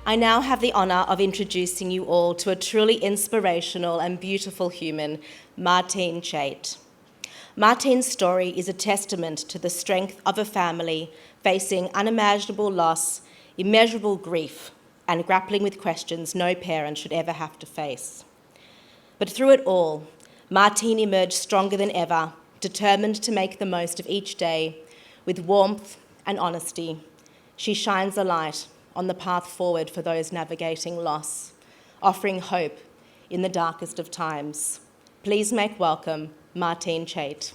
I now have the honour of introducing you all to a truly inspirational and beautiful human, Martine Chait. Martine's story is a testament to the strength of a family facing unimaginable loss, immeasurable grief, and grappling with questions no parent should ever have to face. But through it all, Martine emerged stronger than ever, determined to make the most of each day. With warmth and honesty, she shines a light on the path forward for those navigating loss, offering hope in the darkest of times. Please make welcome Martine Chait.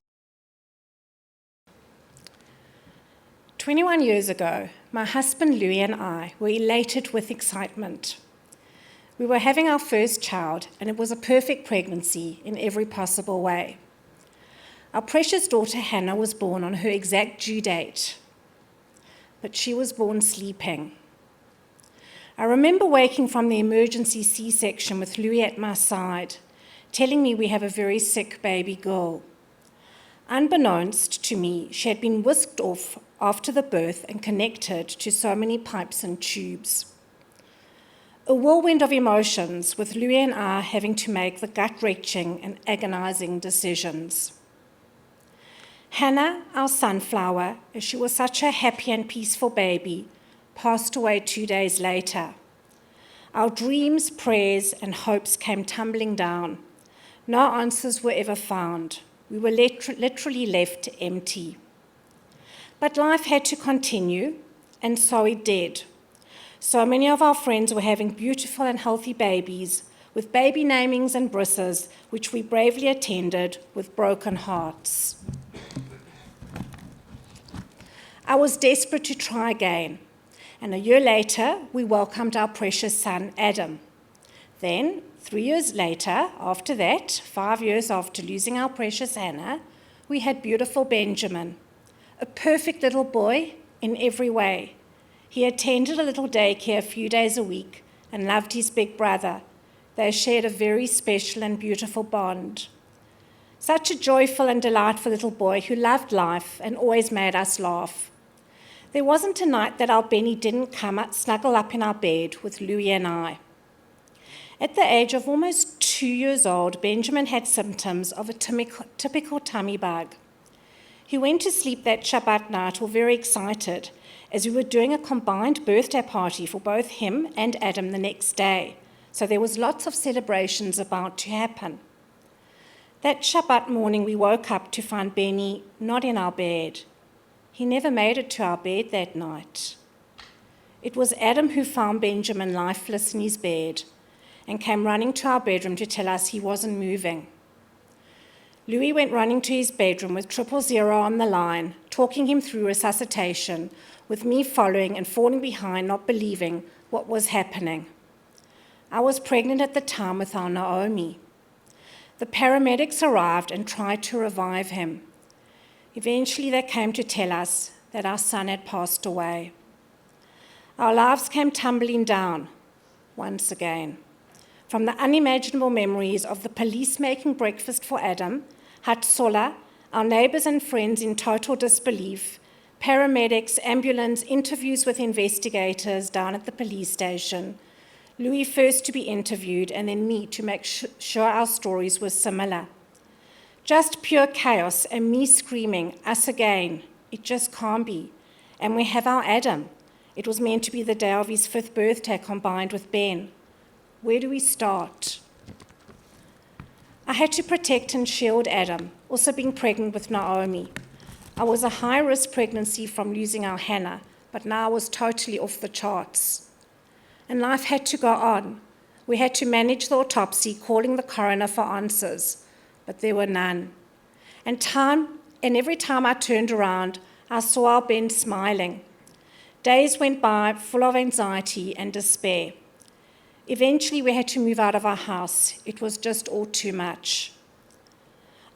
21 years ago, my husband Louis and I were elated with excitement. We were having our first child, and it was a perfect pregnancy in every possible way. Our precious daughter Hannah was born on her exact due date, but she was born sleeping. I remember waking from the emergency C-section with Louis at my side, telling me we have a very sick baby girl. Unbeknownst to me, she had been whisked off after the birth and connected to so many pipes and tubes. A whirlwind of emotions, with Louis and I having to make the gut-wrenching and agonizing decisions. Hannah, our sunflower, as she was such a happy and peaceful baby, passed away 2 days later. Our dreams, prayers, and hopes came tumbling down. No answers were ever found. We were literally left empty. But life had to continue, and so it did. So many of our friends were having beautiful and healthy babies, with baby namings and brisses, which we bravely attended with broken hearts. I was desperate to try again. And a year later, we welcomed our precious son, Adam. Then, 3 years later, after that, 5 years after losing our precious Hannah, we had beautiful Benjamin, a perfect little boy in every way. He attended a little daycare a few days a week and loved his big brother. They shared a very special and beautiful bond. Such a joyful and delightful little boy who loved life and always made us laugh. There wasn't a night that our Benny didn't snuggle up in our bed with Louis and I. At the age of almost 2 years old, Benjamin had symptoms of a typical tummy bug. He went to sleep that Shabbat night all very excited, as we were doing a combined birthday party for both him and Adam the next day, so there was lots of celebrations about to happen. That Shabbat morning we woke up to find Benny not in our bed. He never made it to our bed that night. It was Adam who found Benjamin lifeless in his bed and came running to our bedroom to tell us he wasn't moving. Louis went running to his bedroom with 000 on the line, talking him through resuscitation, with me following and falling behind, not believing what was happening. I was pregnant at the time with our Naomi. The paramedics arrived and tried to revive him. Eventually, they came to tell us that our son had passed away. Our lives came tumbling down once again. From the unimaginable memories of the police making breakfast for Adam, Hatsola, our neighbours and friends in total disbelief, paramedics, ambulance, interviews with investigators down at the police station, Louis first to be interviewed and then me to make sure our stories were similar. Just pure chaos and me screaming, us again, it just can't be. And we have our Adam. It was meant to be the day of his 5th birthday combined with Ben. Where do we start? I had to protect and shield Adam, also being pregnant with Naomi. I was a high-risk pregnancy from losing our Hannah, but now I was totally off the charts. And life had to go on. We had to manage the autopsy, calling the coroner for answers. But there were none. And every time I turned around, I saw our Ben smiling. Days went by full of anxiety and despair. Eventually, we had to move out of our house. It was just all too much.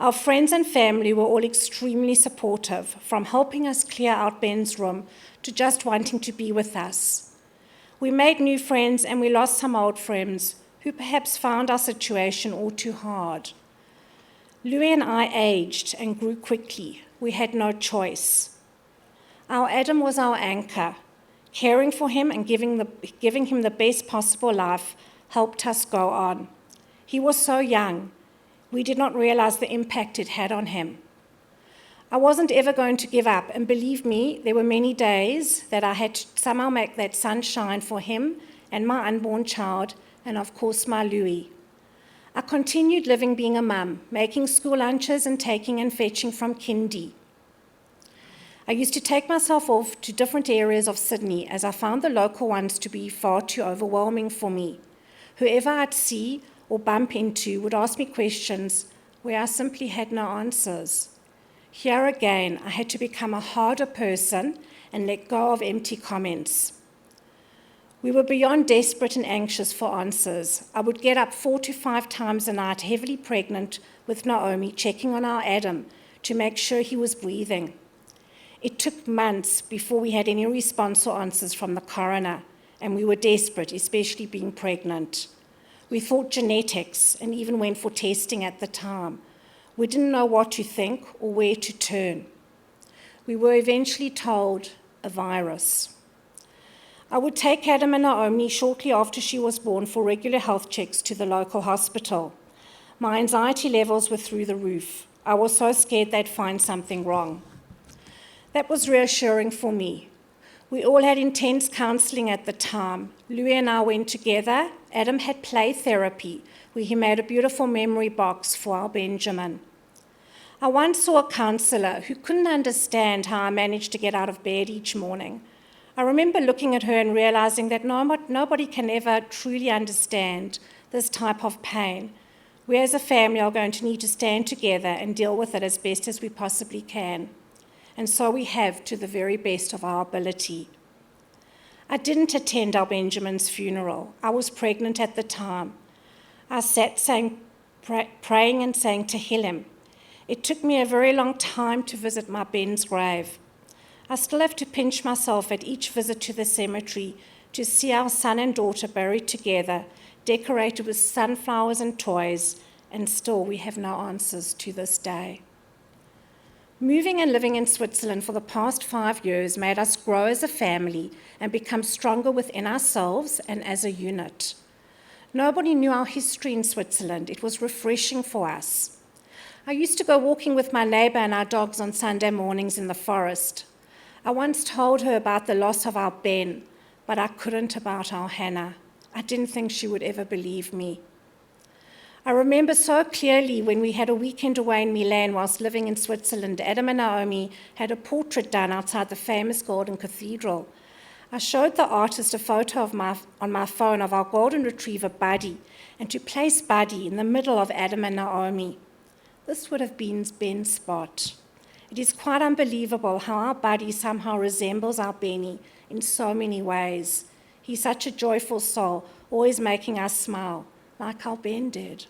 Our friends and family were all extremely supportive, from helping us clear out Ben's room to just wanting to be with us. We made new friends and we lost some old friends who perhaps found our situation all too hard. Louis and I aged and grew quickly. We had no choice. Our Adam was our anchor, Caring for him and giving him the best possible life helped us go on. He was so young, we did not realize the impact it had on him. I wasn't ever going to give up, and believe me, there were many days that I had to somehow make that sun shine for him and my unborn child, and of course my Louis. I continued living being a mum, making school lunches and taking and fetching from kindy. I used to take myself off to different areas of Sydney as I found the local ones to be far too overwhelming for me. Whoever I'd see or bump into would ask me questions where I simply had no answers. Here again, I had to become a harder person and let go of empty comments. We were beyond desperate and anxious for answers. I would get up 4 to 5 times a night, heavily pregnant with Naomi, checking on our Adam to make sure he was breathing. It took months before we had any response or answers from the coroner, and we were desperate, especially being pregnant. We thought genetics and even went for testing at the time. We didn't know what to think or where to turn. We were eventually told a virus. I would take Adam and Naomi shortly after she was born for regular health checks to the local hospital. My anxiety levels were through the roof. I was so scared they'd find something wrong. That was reassuring for me. We all had intense counselling at the time. Louis and I went together. Adam had play therapy, where he made a beautiful memory box for our Benjamin. I once saw a counsellor who couldn't understand how I managed to get out of bed each morning. I remember looking at her and realising that nobody can ever truly understand this type of pain. We as a family are going to need to stand together and deal with it as best as we possibly can. And so we have, to the very best of our ability. I didn't attend our Benjamin's funeral. I was pregnant at the time. I sat praying and saying Tehillim. It took me a very long time to visit my Ben's grave. I still have to pinch myself at each visit to the cemetery to see our son and daughter buried together, decorated with sunflowers and toys, and still we have no answers to this day. Moving and living in Switzerland for the past 5 years made us grow as a family and become stronger within ourselves and as a unit. Nobody knew our history in Switzerland. It was refreshing for us. I used to go walking with my neighbour and our dogs on Sunday mornings in the forest. I once told her about the loss of our Ben, but I couldn't about our Hannah. I didn't think she would ever believe me. I remember so clearly when we had a weekend away in Milan whilst living in Switzerland, Adam and Naomi had a portrait done outside the famous Golden Cathedral. I showed the artist a photo on my phone of our golden retriever, Buddy, and to place Buddy in the middle of Adam and Naomi. This would have been Ben's spot. It is quite unbelievable how our Buddy somehow resembles our Benny in so many ways. He's such a joyful soul, always making us smile, like our Ben did.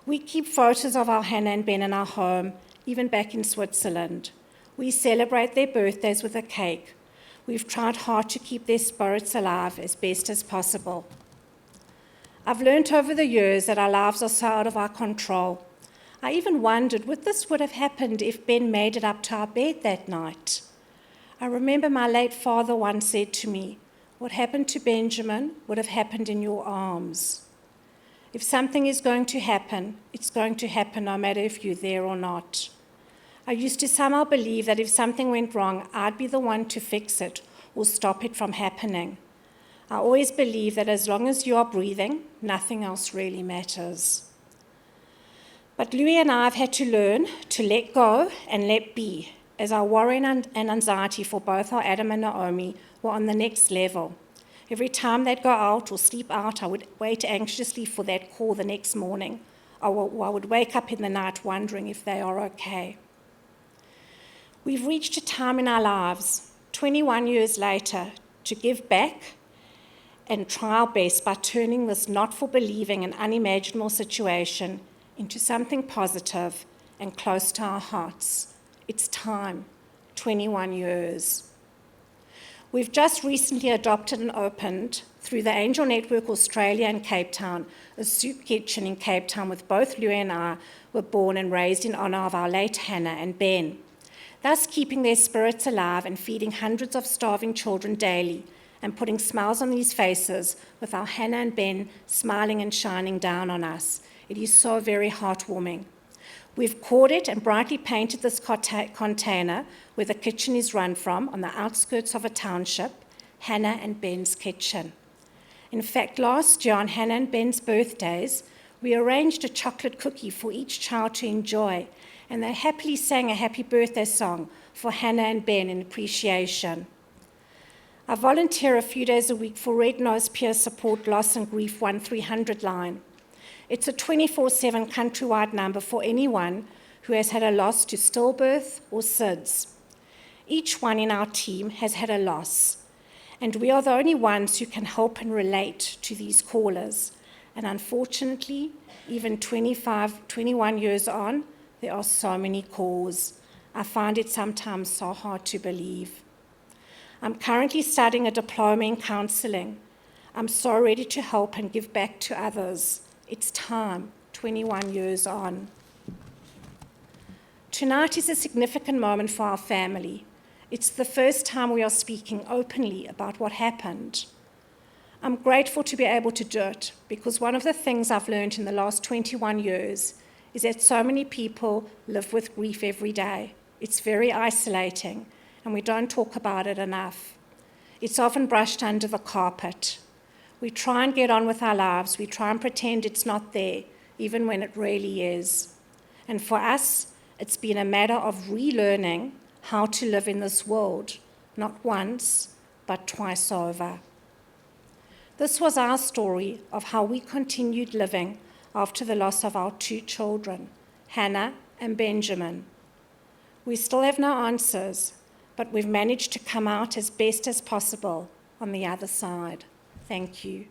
We keep photos of our Hannah and Ben in our home, even back in Switzerland. We celebrate their birthdays with a cake. We've tried hard to keep their spirits alive as best as possible. I've learnt over the years that our lives are so out of our control. I even wondered what this would have happened if Ben made it up to our bed that night. I remember my late father once said to me, "What happened to Benjamin would have happened in your arms." If something is going to happen, it's going to happen no matter if you're there or not. I used to somehow believe that if something went wrong, I'd be the one to fix it or stop it from happening. I always believe that as long as you are breathing, nothing else really matters. But Louis and I have had to learn to let go and let be, as our worry and anxiety for both our Adam and Naomi were on the next level. Every time they'd go out or sleep out, I would wait anxiously for that call the next morning, or I would wake up in the night wondering if they are okay. We've reached a time in our lives, 21 years later, to give back and try our best by turning this not-for-believing and unimaginable situation into something positive and close to our hearts. It's time, 21 years. We've just recently adopted and opened, through the Angel Network Australia and Cape Town, a soup kitchen in Cape Town with both Louis and I were born and raised in honour of our late Hannah and Ben. thus keeping their spirits alive and feeding hundreds of starving children daily and putting smiles on these faces with our Hannah and Ben smiling and shining down on us. It is so very heartwarming. We've corded and brightly painted this container where the kitchen is run from on the outskirts of a township, Hannah and Ben's kitchen. In fact, last year on Hannah and Ben's birthdays, we arranged a chocolate cookie for each child to enjoy, and they happily sang a happy birthday song for Hannah and Ben in appreciation. I volunteer a few days a week for Red Nose Peer Support Loss and Grief 1300 line. It's a 24/7 countrywide number for anyone who has had a loss to stillbirth or SIDS. Each one in our team has had a loss, and we are the only ones who can help and relate to these callers. And unfortunately, even 21 years on, there are so many calls. I find it sometimes so hard to believe. I'm currently studying a diploma in counselling. I'm so ready to help and give back to others. It's time, 21 years on. Tonight is a significant moment for our family. It's the first time we are speaking openly about what happened. I'm grateful to be able to do it because one of the things I've learned in the last 21 years is that so many people live with grief every day. It's very isolating, and we don't talk about it enough. It's often brushed under the carpet. We try and get on with our lives. We try and pretend it's not there, even when it really is. And for us, it's been a matter of relearning how to live in this world, not once, but twice over. This was our story of how we continued living after the loss of our 2 children, Hannah and Benjamin. We still have no answers, but we've managed to come out as best as possible on the other side. Thank you.